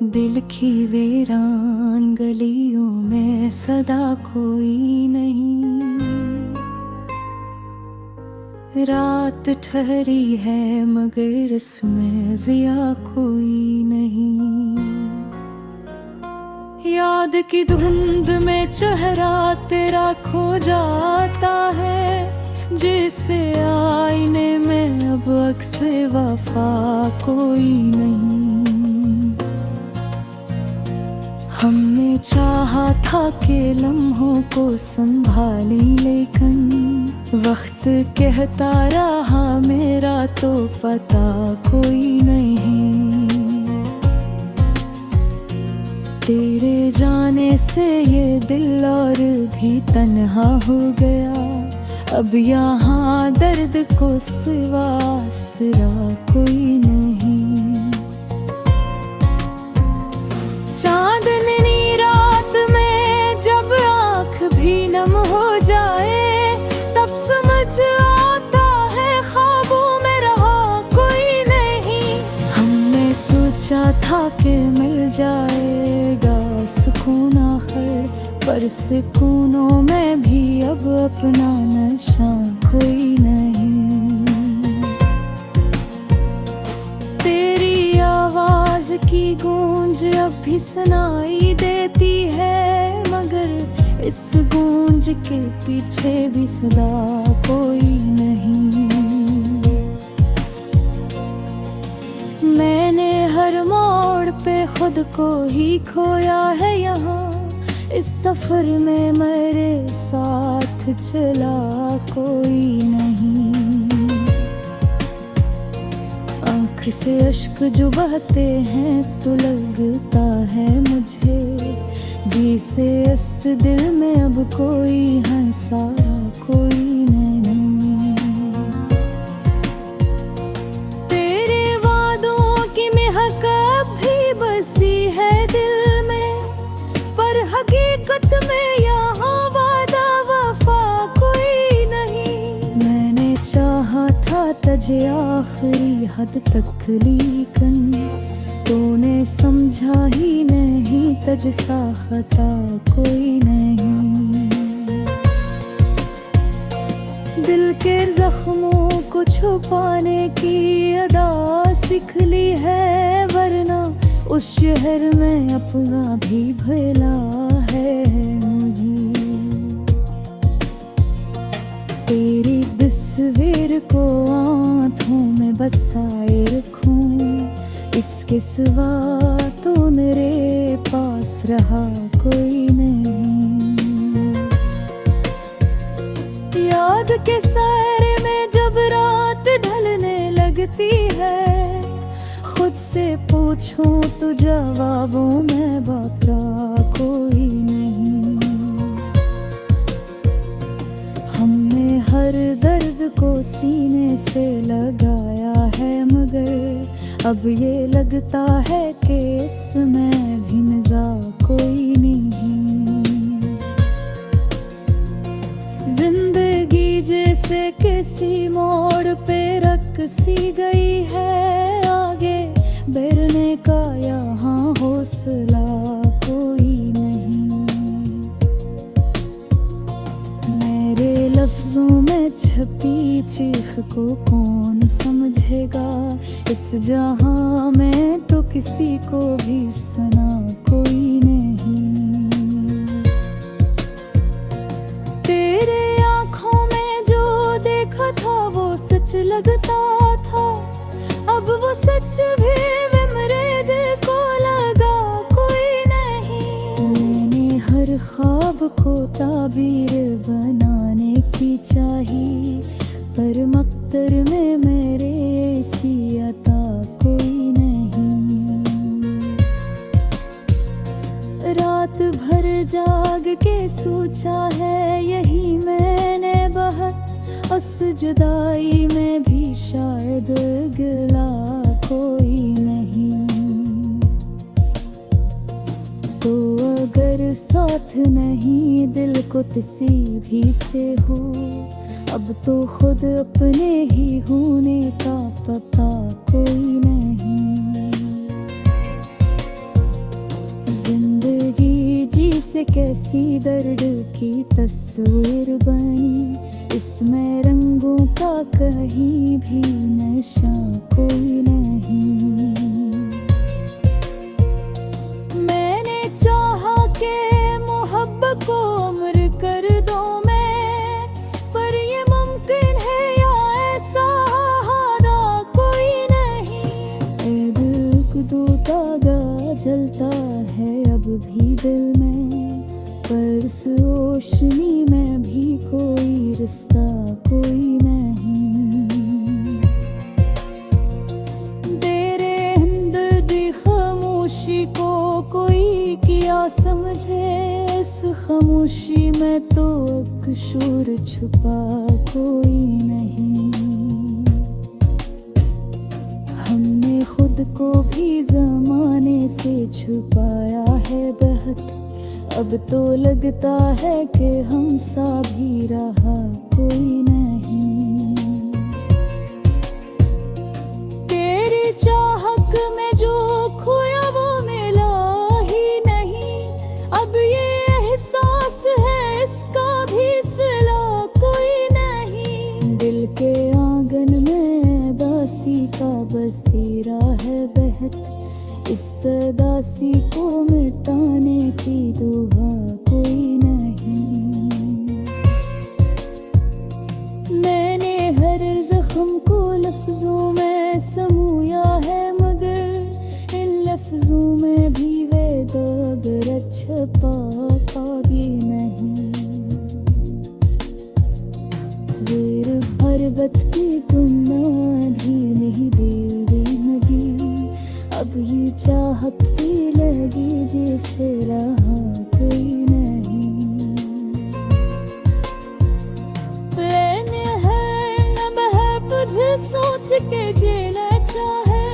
दिल की वीरान गलियों में सदा कोई नहीं। रात ठहरी है मगर इसमें जिया कोई नहीं। याद की धुंध में चेहरा तेरा खो जाता है, जिसे आईने में अब अक्स वफा कोई नहीं। हमने चाहा था कि लम्हों को संभाली, लेकिन वक्त कहता रहा मेरा तो पता कोई नहीं। तेरे जाने से ये दिल और भी तन्हा हो गया, अब यहाँ दर्द को सिवा आसरा कोई नहीं। चांदनी रात में जब आँख भी नम हो जाए, तब समझ आता है ख्वाबों में रहा कोई नहीं। हमने सोचा था कि मिल जाएगा सुकून आखिर, पर सुकूनों में भी अब अपना नशा कोई नहीं। तेरी आवाज की गूंज अब भी सुनाई देती है, मगर इस गूंज के पीछे भी सदा कोई नहीं। मैंने हर मोड़ पे खुद को ही खोया है यहाँ, इस सफर में मेरे साथ चला कोई नहीं। आँख से अश्क जो बहते हैं तो लगता है मुझे, जिसे इस दिल में अब कोई हंसारा कोई नहीं। तेरे वादों की महक अब भी बसी है दिल में, पर हकीकत में यहाँ वादा वफा कोई नहीं। मैंने चाहा था तुझे आखिरी हद तक, लेकिन तूने समझा ही नहीं, तुझसा खता कोई नहीं। दिल के जख्मों को छुपाने की अदा सीख ली है, वरना उस शहर में अपना भी भला है मुझे। तेरी तस्वीर को आँखों में बसाए रखूं, इसके सिवा तो मेरे पास रहा कोई नहीं। याद के सारे में जब रात ढलने लगती है, खुद से पूछूं तो जवाबों में बापरा कोई नहीं। हमने हर दर्द को सीने से लगाया है, मगर अब ये लगता है कि इसमें भी मजा कोई नहीं। जिंदगी जैसे किसी मोड़ पे रख सी गई है, आगे बढ़ने का यहाँ हौसला कोई नहीं। मेरे लफ्जों में छपी चीख को कौन समझेगा, इस जहां में तो किसी को भी सुना कोई नहीं। तेरे आँखों में जो देखा था वो सच लगता था, अब वो सच भी मेरे दिल को लगा कोई नहीं। मैंने हर ख्वाब को ताबीर बनाने की चाही, पर मक्तर में मेरे ऐसी अता कोई नहीं। रात भर जाग के सोचा है यही मैंने बहुत, उस जुदाई में भी शायद गिला कोई नहीं। तो अगर साथ नहीं दिल को किसी भी से हो, अब तो खुद अपने ही होने का पता कोई नहीं। से कैसी दर्द की तस्वीर बनी, इसमें रंगों का कहीं भी नशा कोई नहीं। मैंने चाहा के मोहब्बत को अमर कर दो मैं, पर ये मुमकिन है या ऐसा हारा कोई नहीं। ए दिल दो तागा जलता है अब भी दिल में, पर इस रोशनी में भी कोई रिश्ता कोई नहीं। तेरे हमदर्दी खामोशी को कोई क्या समझे, इस खामोशी में तो एक शोर छुपा कोई नहीं। हमने खुद को भी ज़माने से छुपाया है बहुत, अब तो लगता है कि हम सा भी रहा कोई नहीं। तेरी चाहत में जो खोया वो मिला ही नहीं, अब ये एहसास है इसका भी सिला कोई नहीं। दिल के आंगन में दासी का बसेरा है बहत, इस दासी को मिटाने की दुआ कोई नहीं। मैंने हर जख्म को लफ्जों में समूया है, मगर इन लफ्जों में भी वे दाग छपा भी नहीं। देर भरबत की तुमने भी नहीं देर नदी, अब ये चाहत भी लगी जिसे रहा कोई नहीं। लेने है लब है तुझे सोच के जीना चाहे,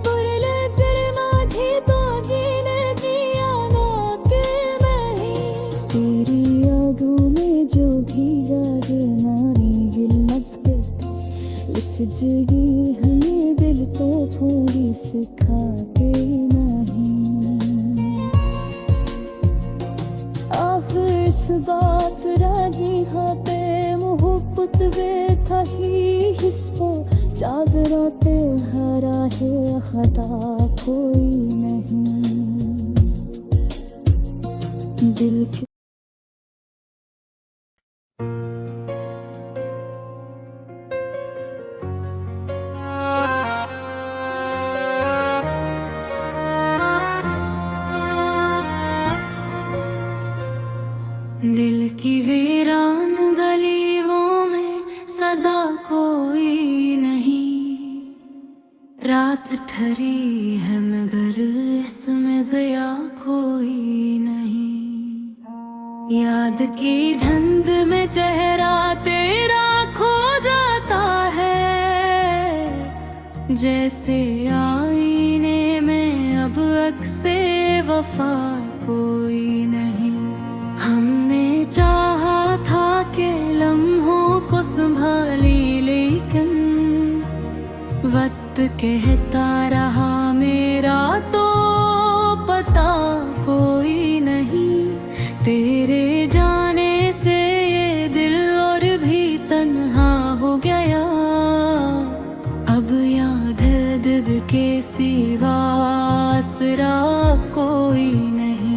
पुरले जरमा थी तो जीने दिया ना के नहीं। तेरी आगों में जो भी याद नारी गिलमत कर, इस जगी हमें दिल तो थोड़ी सिखाते नहीं। आखिर इस बात राजी हाथे मोहब्बत बेथा ही हिस्सो, चादराते हरा है खता कोई नहीं। दिल के दिल की वीरान गलियों में सदा कोई नहीं, रात ठहरी है मगर इसमें ज़िया कोई नहीं। याद की धुंध में चेहरा तेरा खो जाता है, जैसे आईने में अब अक्से वफा कोई नहीं। हमने चाहा था कि लम्हों को संभाली, लेकिन वक्त कहता रहा मेरा तो पता कोई नहीं। तेरे जाने से ये दिल और भी तन्हा हो गया, अब याद है दिल के सिवा आसरा कोई नहीं।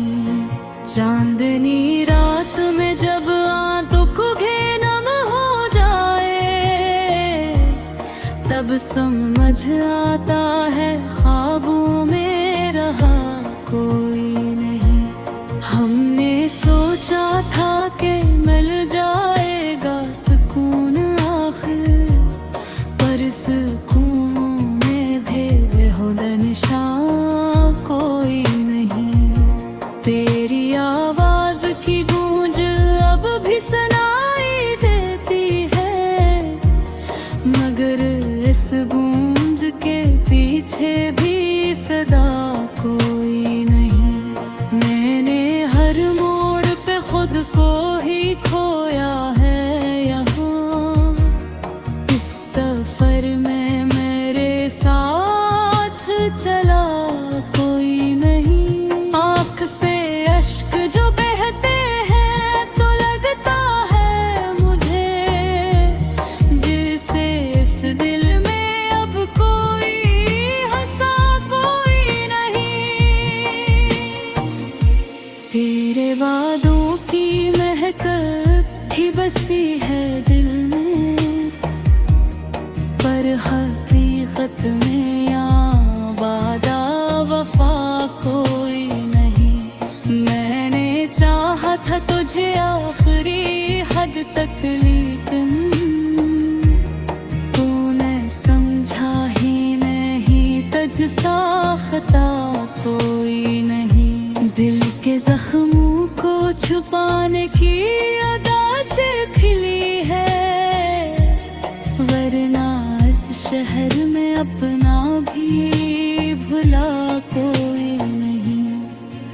चांदनी रात में जब आंखों के नम हो जाए, तब समझ आता है ख्वाबों में रहा कोई नहीं। हमने सोचा था कि मिल जाएगा सुकून आखिर, पर सुकून में भी बेहुदा निशान कोई नहीं। तेरी आवाज की गूंज अब भी सुनाई देती है, मगर इस गूंज के पीछे भी सदा कोई नहीं। मैंने हर मोड़ पे खुद को ही खोया है यहाँ, इस सफर में मेरे साथ चला कोई नहीं। आँख से अश्क जो यादों की महक भी बसी है दिल में, पर हकीकत में यहाँ वादा वफा कोई नहीं। मैंने चाहा था तुझे आखिरी हद तक, लेकिन तूने समझा ही नहीं, तुझ साख्ता कोई नहीं। दिल के जख्मों को छुपाने की अदा से खिली है, वरना इस शहर में अपना भी भुला कोई नहीं।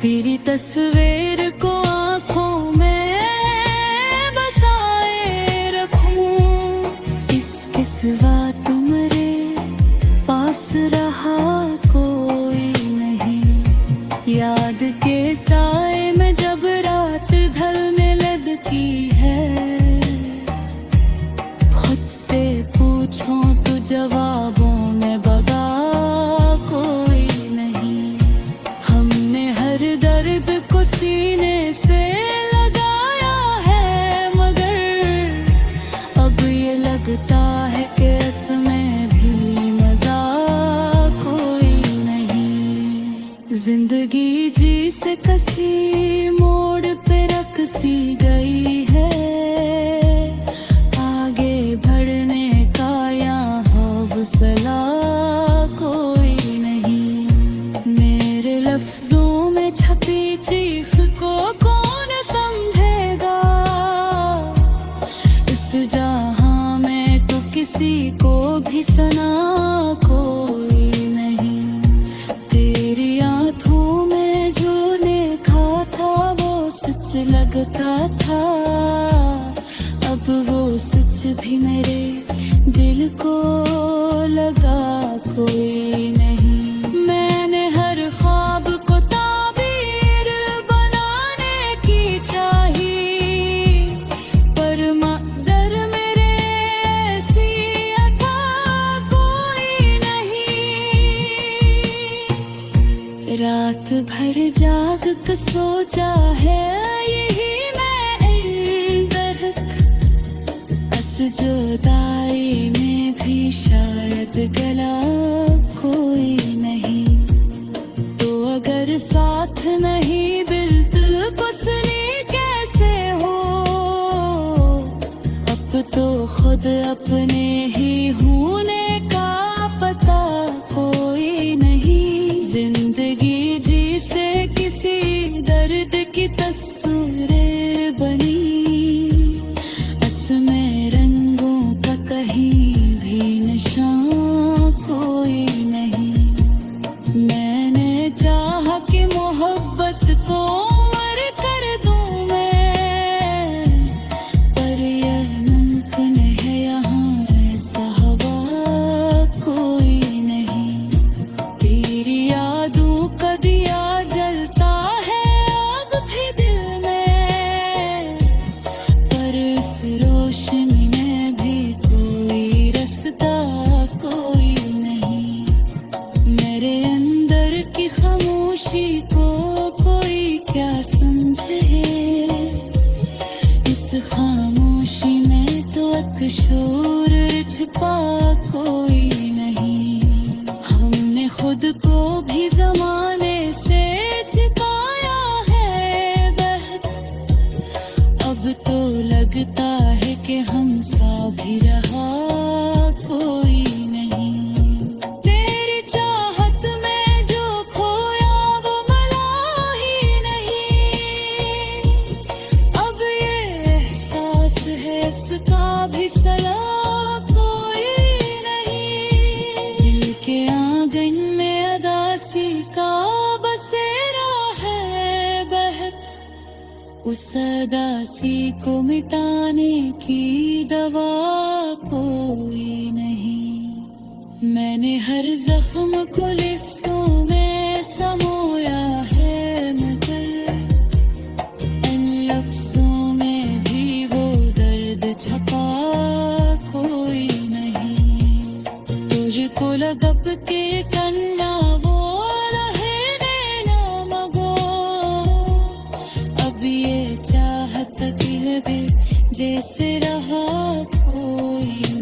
तेरी तस्वीर को आँखों में बसाए रखूं, इसके सिवा तुम्हारे पास रहा कोई नहीं। याद के साए में जब रात ढलने लगती है, खुद से पूछो तो जवाबों में बगा कोई नहीं। हमने हर दर्द को सीने से लगाया है, मगर अब ये लगता है कि इसमें भी मजा कोई नहीं। जिंदगी जी से कसी मोड़ पे रख सी गई है, आगे बढ़ने का यहाँ हौसला कोई नहीं। मेरे लफ्जों में छपी चीख को कौन समझेगा, इस जहां में तो किसी को भी सना कोई नहीं। तेरी आँखों में जो देखा था वो सच लगता था, अब वो सच भी मेरे दिल को लगा कोई नहीं। मैंने हर ख्वाब को ताबीर बनाने की चाही, पर मकदर मेरे ऐसी अता कोई नहीं। रात भर जाग कर सोचा है यही मैं अंदर, अस जुदाई में भी शायद गला कोई नहीं। तो अगर साथ नहीं बिल्कुल कैसे हो, अब तो खुद अपने ही होने का पता कोई नहीं। जिंदगी जी से किसी दर्द की तस्वीर बनी, असमें रंगों का कहीं भी निशान कोई नहीं। मैंने चाहा कि मोहब्बत को उम्र कर दूं मैं, पर यह मुमकिन है यहाँ ऐसा हवा कोई नहीं। तेरी यादों का दिया जलता है अब भी दिल में, पर इस रोशनी में भी कोई रास्ता कोई नहीं। मेरे अंदर की खामोशी को कोई क्या समझे, इस खामोशी में तो एक शोर छिपा कोई नहीं। हमने खुद को भी जमाने से छिपाया है बहत, अब तो लगता है कि हम सा भी रहा कोई नहीं। तेरी चाहत में जो खोया वो मिला ही नहीं, अब ये एहसास है इसका भी सला कोई नहीं। दिल के आंगन में अदासी का बसेरा है बहत, उस अदासी को मिटाने की दवा कोई नहीं। मैंने हर जख्म को लिफ्ज़ों में समोया है, मगर इन लफ्ज़ों में भी वो दर्द छपा कोई नहीं। तुझको लगप के कन्ना वो रहने ना मगो, अब ये तक भी जैसे रहा कोई